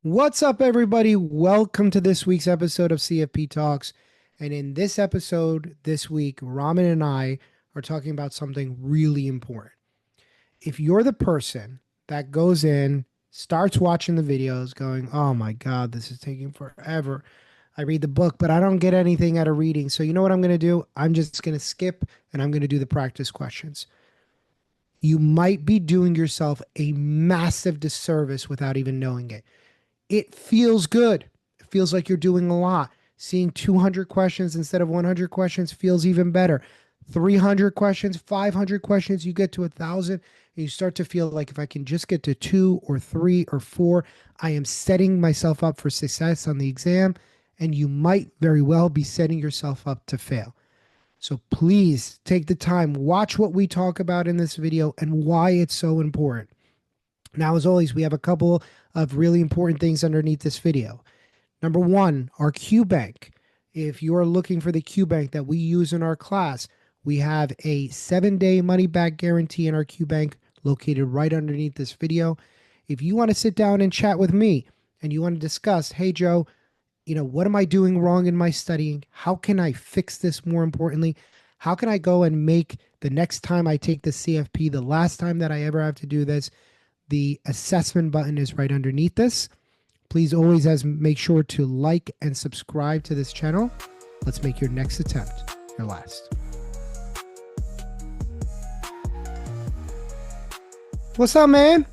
What's up, everybody? Welcome to this week's episode of CFP Talks. And in this episode this week, Raman and I are talking about something really important. If you're the person that goes in, starts watching the videos, going, oh my God, this is taking forever. I read the book, but I don't get anything out of reading. So, you know what I'm going to do? I'm just going to skip and I'm going to do the practice questions. You might be doing yourself a massive disservice without even knowing it. It feels good. It feels like you're doing a lot. Seeing 200 questions instead of 100 questions feels even better. 300 questions, 500 questions, you get to 1,000, and you start to feel like if I can just get to two or three or four, I am setting myself up for success on the exam. And you might very well be setting yourself up to fail. So please take the time, watch what we talk about in this video and why it's so important. Now, as always, we have a couple of really important things underneath this video. Number one, our Q bank. If you are looking for the Q bank that we use in our class, we have a 7-day money back guarantee in our Q bank located right underneath this video. If you want to sit down and chat with me and you want to discuss, hey, Joe, what am I doing wrong in my studying? How can I fix this more importantly? How can I go and make the next time I take the CFP, the last time that I ever have to do this? The assessment button is right underneath this. Please always make sure to like and subscribe to this channel. Let's make your next attempt your last. What's up, man?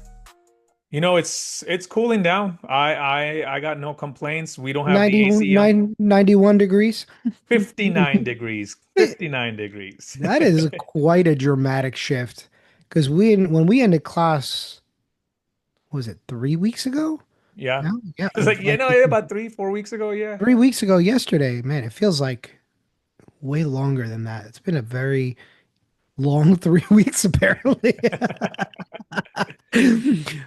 It's cooling down. I got no complaints. We don't have the AC on. 91 degrees. 59 degrees. 59 degrees. That is quite a dramatic shift. Because when we ended class, was it 3 weeks ago? Yeah. No, yeah, It's like, like about 3, 4 weeks ago. Yeah. 3 weeks ago yesterday. Man, it feels like way longer than that. It's been a very long 3 weeks, apparently.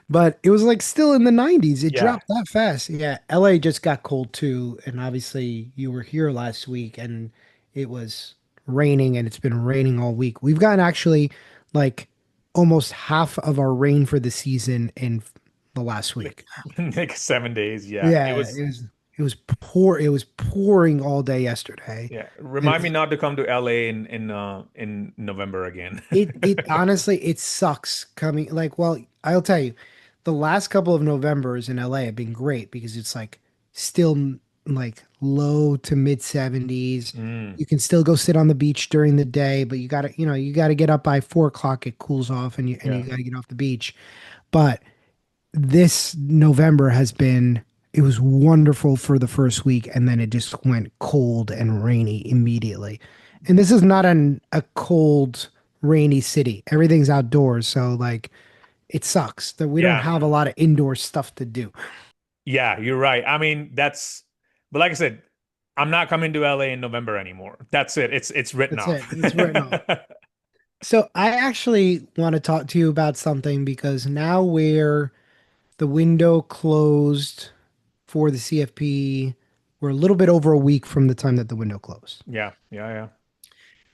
But it was like still in the 90s. It Yeah. dropped that fast. Yeah, LA just got cold too. And obviously, you were here last week and it was raining and it's been raining all week. We've gotten actually like almost half of our rain for the season in the last Like, week. like 7 days. Yeah. It Yeah, was, it was pouring all day yesterday. yeah. And Remind me not to come to LA in November again. it honestly it sucks coming like well I'll tell you the last couple of Novembers in LA have been great because it's like still like low to mid 70s. Mm, You can still go sit on the beach during the day, but you gotta get up by 4 o'clock. It cools off and you yeah. gotta get off the beach. But this November has been it was wonderful for the first week and then it just went cold and rainy immediately. And this is not a cold, rainy city. Everything's outdoors, so like it sucks that we don't Yeah. have a lot of indoor stuff to do. Yeah. You're right. I mean, but like I said, I'm not coming to LA in November anymore. That's it. It's written That's off. it. It's written off. So I actually want to talk to you about something because now we're the window closed for the CFP. We're a little bit over a week from the time that the window closed. Yeah, yeah, yeah.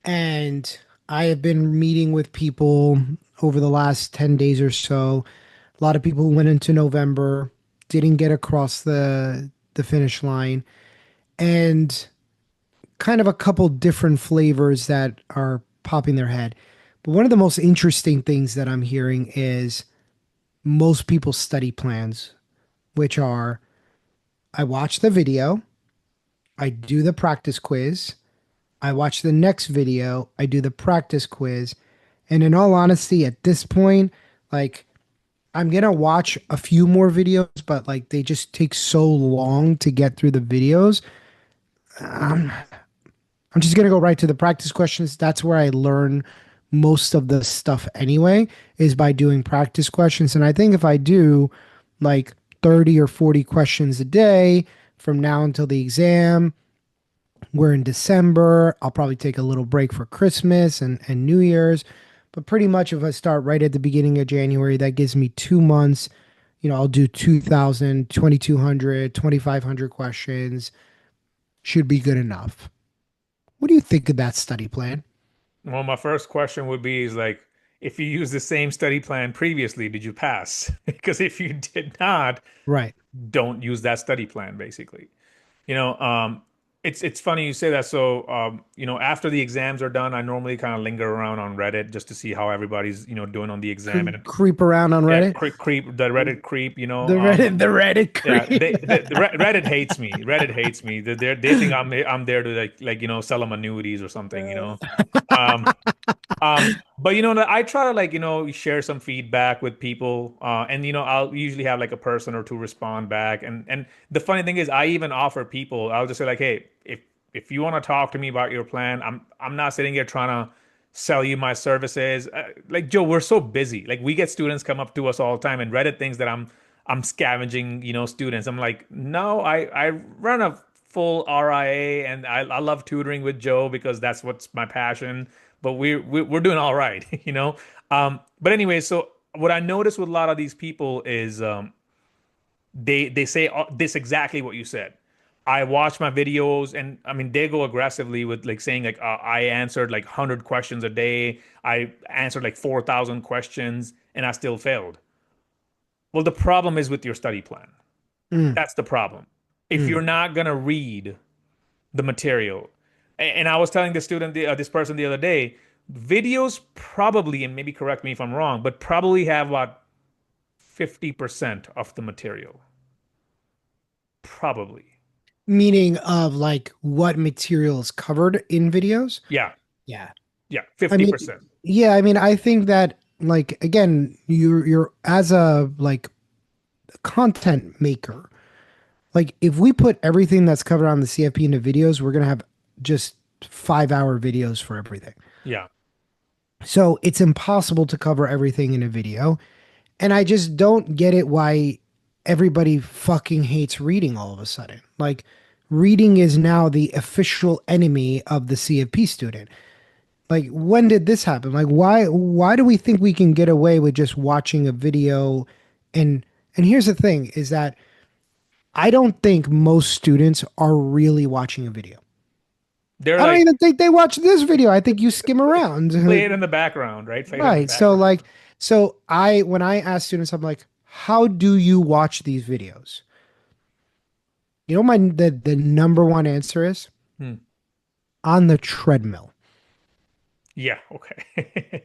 And I have been meeting with people over the last 10 days or so. A lot of people who went into November didn't get across the finish line and kind of a couple different flavors that are popping their head. But one of the most interesting things that I'm hearing is most people's study plans, which are I watch the video, I do the practice quiz, I watch the next video, I do the practice quiz. And in all honesty, at this point, like I'm gonna watch a few more videos, but like they just take so long to get through the videos. Um, I'm just gonna go right to the practice questions. That's where I learn most of the stuff anyway, is by doing practice questions. And I think if I do like 30 or 40 questions a day from now until the exam, we're in December. I'll probably take a little break for Christmas and New Year's. But pretty much if I start right at the beginning of January, that gives me 2 months. I'll do 2,000, 2,200, 2,500 questions. Should be good enough. What do you think of that study plan? Well, my first question would be is like, if you use the same study plan previously, did you pass? Because if you did not, Right. don't use that study plan, basically. You know, it's funny you say that. So, after the exams are done, I normally kind of linger around on Reddit just to see how everybody's, doing on the exam. And Creep around on yeah, Reddit. creep, the Reddit creep, The Reddit yeah, creep. Reddit hates me. Reddit hates me. They think I'm there to sell them annuities or something. Um, but I try to share some feedback with people, and I'll usually have like a person or two respond back, and the funny thing is, I even offer people, I'll just say like, hey, if you want to talk to me about your plan, I'm not sitting here trying to sell you my services. Like Joe, we're so busy. Like we get students come up to us all the time, and Reddit thinks that I'm scavenging, students. I'm like, no, I run a full RIA, and I love tutoring with Joe because that's what's my passion. But we're doing all right, you know. But anyway, so what I notice with a lot of these people is they say this exactly what you said. I watch my videos, and I mean they go aggressively with like saying like I answered like 100 questions a day. I answered like 4,000 questions, and I still failed. Well, the problem is with your study plan. Mm, That's the problem. If mm. you're not gonna read the material. And I was telling the student, this person the other day, videos probably, and maybe correct me if I'm wrong, but probably have about 50% of the material. Probably. Meaning of like what material is covered in videos. Yeah. Yeah. Yeah. I mean, 50%. yeah, I mean, I think that like again, you're as a like content maker, like if we put everything that's covered on the CFP into videos, we're gonna have just 5 hour videos for everything. Yeah. So it's impossible to cover everything in a video. And I just don't get it why everybody fucking hates reading all of a sudden. Like reading is now the official enemy of the CFP student. Like when did this happen? Like why do we think we can get away with just watching a video and here's the thing is that I don't think most students are really watching a video. They're I don't like, even think they watch this video. I think you skim around. play it in the background, right? Fade in the Right. So background. like when I ask students, I'm like, how do you watch these videos? You know the number one answer is Hmm. on the treadmill. Yeah. Okay.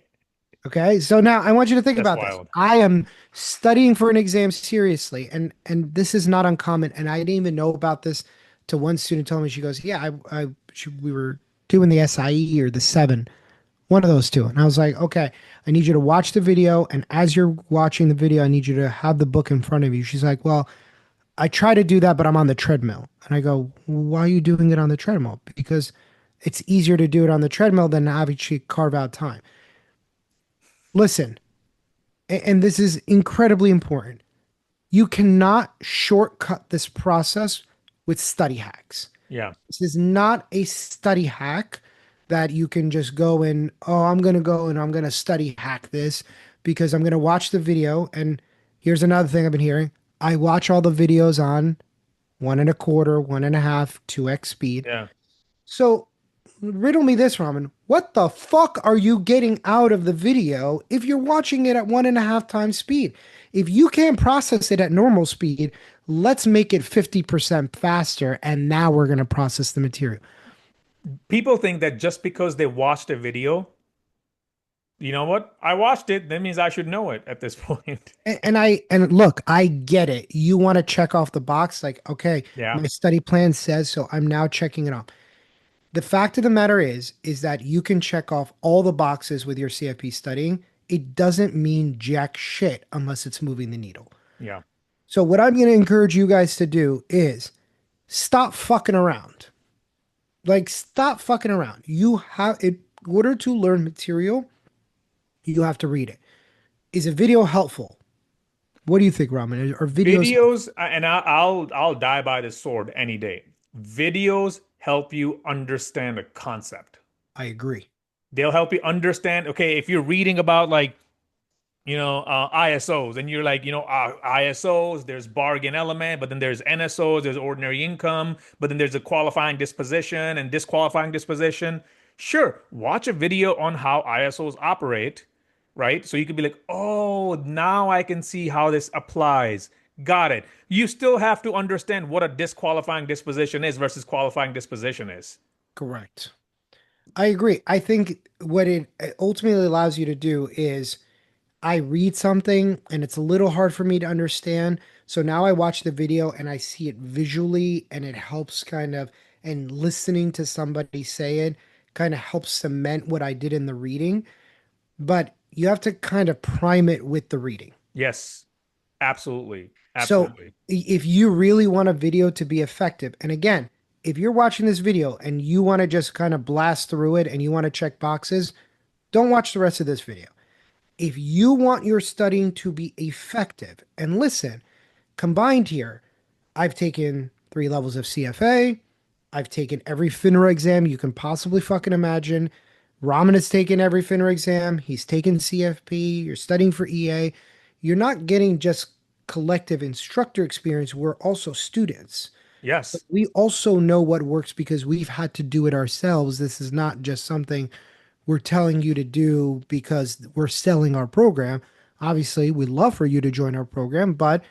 Okay. So now I want you to think That's about this. wild. I am studying for an exam seriously, and this is not uncommon. And I didn't even know about this to one student told me, she goes, yeah, we were doing the SIE or the seven, one of those two. And I was like, okay, I need you to watch the video. And as you're watching the video, I need you to have the book in front of you. She's like, well, I try to do that, but I'm on the treadmill. And I go, why are you doing it on the treadmill? Because it's easier to do it on the treadmill than to actually carve out time. Listen, and this is incredibly important. You cannot shortcut this process with study hacks. Yeah. This is not a study hack that you can just go and, oh, I'm going to go and I'm going to study hack this because I'm going to watch the video. And here's another thing I've been hearing. I watch all the videos on 1.25, 1.5, 2x speed. Yeah. So riddle me this, Raman. What the fuck are you getting out of the video if you're watching it at 1.5 times speed? If you can't process it at normal speed, let's make it 50% faster. And now we're going to process the material. People think that just because they watched a video, you know what? I watched it. That means I should know it at this point. And look, I get it. You want to check off the box, like, okay, Yeah. my study plan says so. I'm now checking it off. The fact of the matter is that you can check off all the boxes with your CFP studying. It doesn't mean jack shit unless it's moving the needle. Yeah. So what I'm going to encourage you guys to do is stop fucking around. Like stop fucking around. You have in order to learn material, you have to read it. Is a video helpful? What do you think, Raman? Are videos helpful? Videos, and I'll die by the sword any day. Videos help you understand a concept. I agree. They'll help you understand. Okay, if you're reading about ISOs, and you're like, ISOs, there's bargain element, but then there's NSOs, there's ordinary income, but then there's a qualifying disposition and disqualifying disposition. Sure, watch a video on how ISOs operate, right? So you could be like, oh, now I can see how this applies. Got it. You still have to understand what a disqualifying disposition is versus qualifying disposition is. Correct. I agree. I think what it ultimately allows you to do is I read something and it's a little hard for me to understand. So now I watch the video and I see it visually and it helps kind of, and listening to somebody say it kind of helps cement what I did in the reading. But you have to kind of prime it with the reading. Yes, absolutely. So Absolutely. if you really want a video to be effective, and again, if you're watching this video and you want to just kind of blast through it and you want to check boxes, don't watch the rest of this video. If you want your studying to be effective, and listen, combined here, I've taken 3 levels of CFA. I've taken every FINRA exam you can possibly fucking imagine. Raman has taken every FINRA exam. He's taken CFP. You're studying for EA. You're not getting just collective instructor experience. We're also students. But Yes. we also know what works because we've had to do it ourselves. This is not just something we're telling you to do because we're selling our program. Obviously, we'd love for you to join our program, but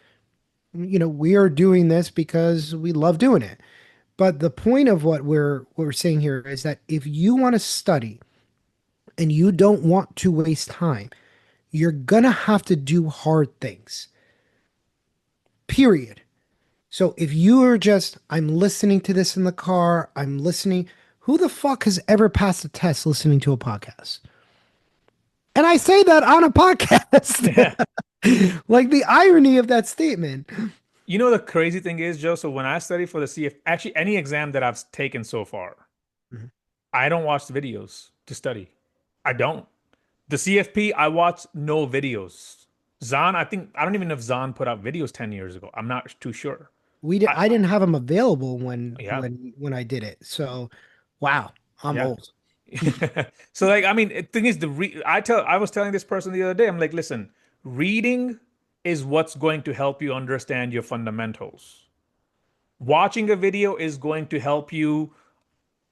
we are doing this because we love doing it. But the point of what we're saying here is that if you want to study and you don't want to waste time, you're gonna have to do hard things. Period. So if you are just, I'm listening to this in the car, I'm listening, who the fuck has ever passed a test listening to a podcast? And I say that on a podcast. Yeah. Like the irony of that statement. You know, the crazy thing is, Joe, so when I study for the CF, actually any exam that I've taken so far, Mhm. I don't watch the videos to study. I don't. The CFP, I watch no videos. Zahn, I don't even know if Zahn put out videos 10 years ago. I'm not too sure. I, I didn't have them available when yeah, when I did it. So, wow, I'm yeah. old. So like, I mean, the thing is I was telling this person the other day, I'm like, listen, reading is what's going to help you understand your fundamentals. Watching a video is going to help you.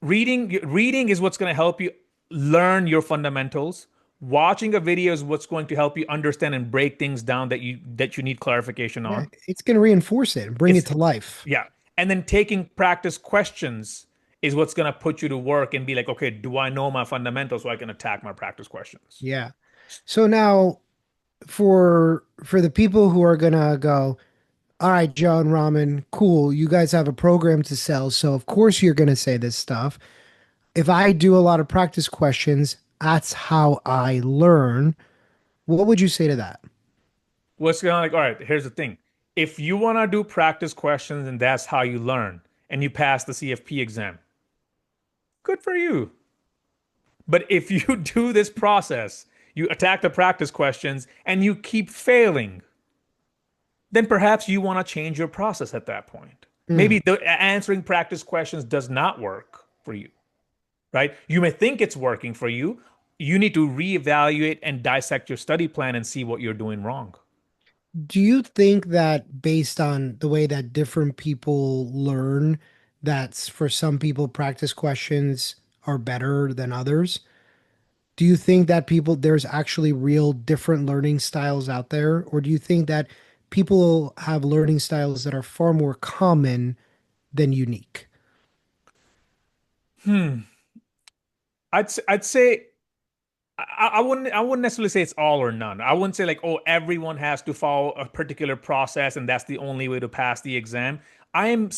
Reading is what's going to help you learn your fundamentals. Watching a video is what's going to help you understand and break things down that you need clarification Yeah, on. it's going to reinforce it and bring it It's to life. yeah. And then taking practice questions is what's going to put you to work and be like, okay, do I know my fundamentals so I can attack my practice questions? Yeah. So now for the people who are gonna go, all right, John Ramen, cool. You guys have a program to sell, so of course you're gonna say this stuff. If I do a lot of practice questions, that's how I learn. What would you say to that? What's going on? Like, all right, here's the thing. If you want to do practice questions and that's how you learn and you pass the CFP exam, good for you. But if you do this process, you attack the practice questions and you keep failing, then perhaps you want to change your process at that point. Mm. Maybe the answering practice questions does not work for you, right? You may think it's working for you. You need to reevaluate and dissect your study plan and see what you're doing wrong. Do you think that based on the way that different people learn, that's for some people practice questions are better than others? Do you think that there's actually real different learning styles out there? Or do you think that people have learning styles that are far more common than unique? Hmm. I'd say I wouldn't necessarily say it's all or none. I wouldn't say like, oh, everyone has to follow a particular process and that's the only way to pass the exam. I'm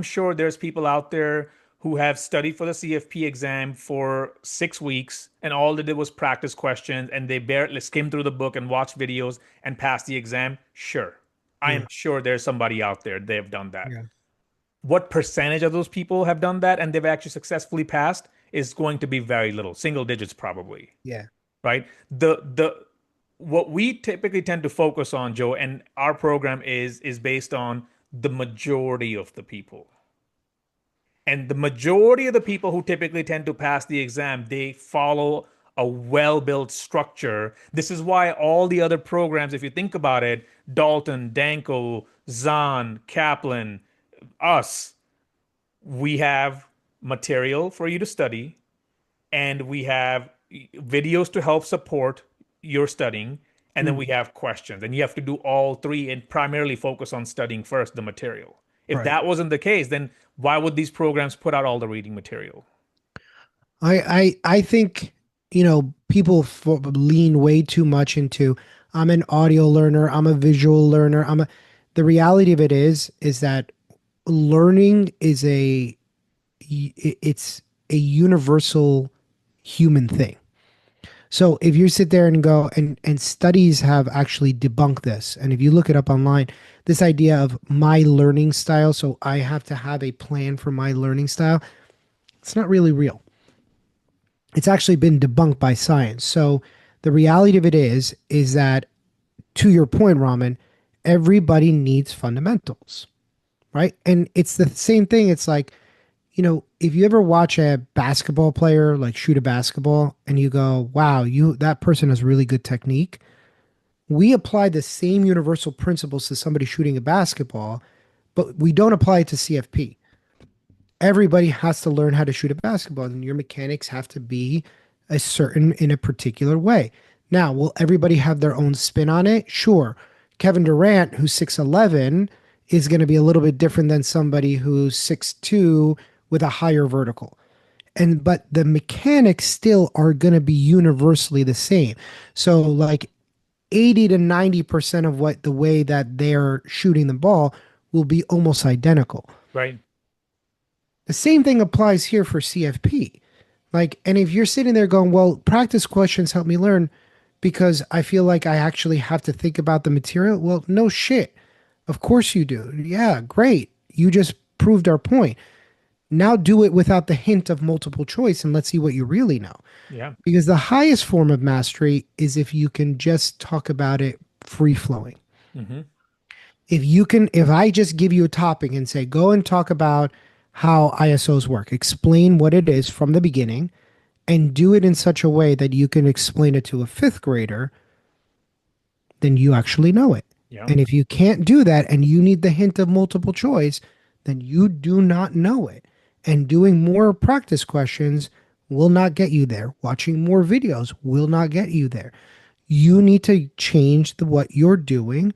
sure there's people out there who have studied for the CFP exam for 6 weeks and all they did was practice questions and they barely skimmed through the book and watched videos and passed the exam. Sure. I am Mm, sure there's somebody out there they have done that. yeah, What percentage of those people have done that and they've actually successfully passed is going to be very little, single digits probably, yeah. right? The what we typically tend to focus on, Joe, and our program is based on the majority of the people. And the majority of the people who typically tend to pass the exam, they follow a well-built structure. This is why all the other programs, if you think about it, Dalton, Danko, Zahn, Kaplan, us, we have material for you to study and we have videos to help support you're studying, and then Mm, we have questions, and you have to do all three and primarily focus on studying first the material. If right. that wasn't the case, then why would these programs put out all the reading material? I think people lean way too much into I'm an audio learner, I'm a visual learner, the reality of it is that learning is it's a universal human thing. So if you sit there and go and studies have actually debunked this, and if you look it up online, this idea of my learning style, so I have to have a plan for my learning style, it's not really real. It's actually been debunked by science. So the reality of it is that, to your point, Raman, everybody needs fundamentals, right? And it's the same thing. It's like, if you ever watch a basketball player like shoot a basketball and you go, wow, that person has really good technique. We apply the same universal principles to somebody shooting a basketball, but we don't apply it to CFP. Everybody has to learn how to shoot a basketball, and your mechanics have to be a certain in a particular way. Now, will everybody have their own spin on it? Sure. Kevin Durant, who's 6'11", is going to be a little bit different than somebody who's 6'2" with a higher vertical. But the mechanics still are going to be universally the same. So like 80 to 90% of what the way that they're shooting the ball will be almost identical. Right. The same thing applies here for CFP. Like, and if you're sitting there going, well, practice questions help me learn because I feel like I actually have to think about the material. Well, no shit. Of course you do. Yeah, great. You just proved our point. Now do it without the hint of multiple choice and let's see what you really know. Yeah. Because the highest form of mastery is if you can just talk about it free flowing. Hmm. If I just give you a topic and say, go and talk about how ISOs work, explain what it is from the beginning, and do it in such a way that you can explain it to a fifth grader, then you actually know it. Yeah. And if you can't do that and you need the hint of multiple choice, then you do not know it. And doing more practice questions will not get you there. Watching more videos will not get you there. You need to change what you're doing.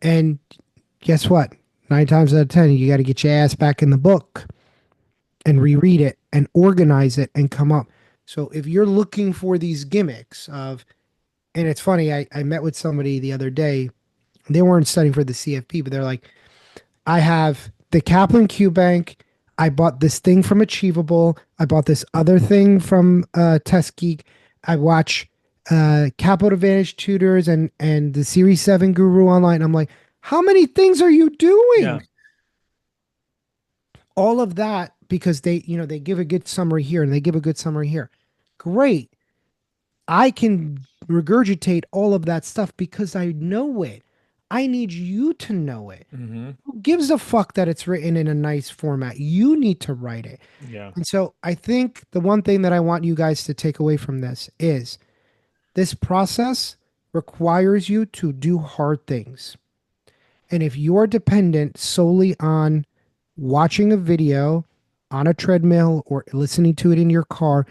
And guess what? 9 times out of 10, you got to get your ass back in the book and reread it and organize it and come up. So if you're looking for these gimmicks of, and it's funny, I met with somebody the other day. They weren't studying for the CFP, but they're like, I have the Kaplan Q Bank. I bought this thing from Achievable. I bought this other thing from Test Geek. I watch Capital Advantage Tutors and the Series 7 Guru online. I'm like, how many things are you Yeah. doing? All of that because they give a good summary here and they give a good summary here. Great. I can regurgitate all of that stuff because I know it. I need you to know it. Hmm. Who gives a fuck that it's written in a nice format? You need to write it. Yeah. And so I think the one thing that I want you guys to take away from this is this process requires you to do hard things. And if you're dependent solely on watching a video on a treadmill or listening to it in your car,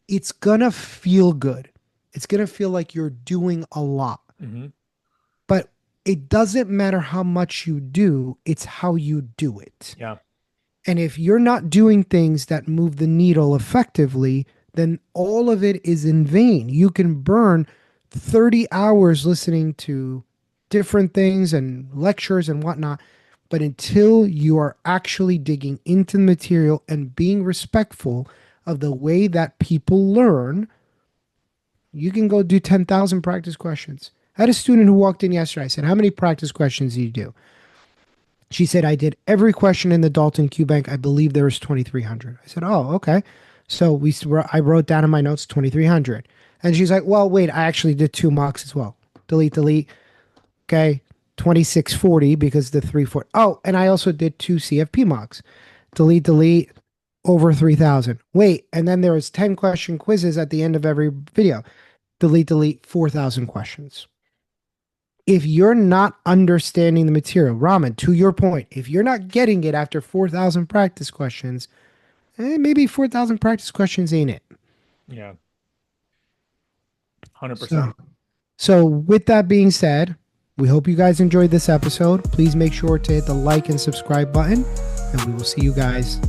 it's gonna feel good. It's gonna feel like you're doing a lot. Hmm. But it doesn't matter how much you do, it's how you do it. Yeah. And if you're not doing things that move the needle effectively, then all of it is in vain. You can burn 30 hours listening to different things and lectures and whatnot. But until you are actually digging into the material and being respectful of the way that people learn, you can go do 10,000 practice questions. I had a student who walked in yesterday. I said, how many practice questions do you do? She said, I did every question in the Dalton Q Bank. I believe there was 2,300. I said, oh, okay. So I wrote down in my notes 2,300. And she's like, well, wait, I actually did two mocks as well. Delete, delete. Okay. 2,640 because the 340. Oh, and I also did two CFP mocks. Delete, delete, over 3,000. Wait, and then there was 10 question quizzes at the end of every video. Delete, delete, 4,000 questions. If you're not understanding the material, Ramen, to your point, if you're not getting it after 4,000 practice questions, maybe 4,000 practice questions ain't it. Yeah. 100%. So, so with that being said, we hope you guys enjoyed this episode. Please make sure to hit the like and subscribe button, and we will see you guys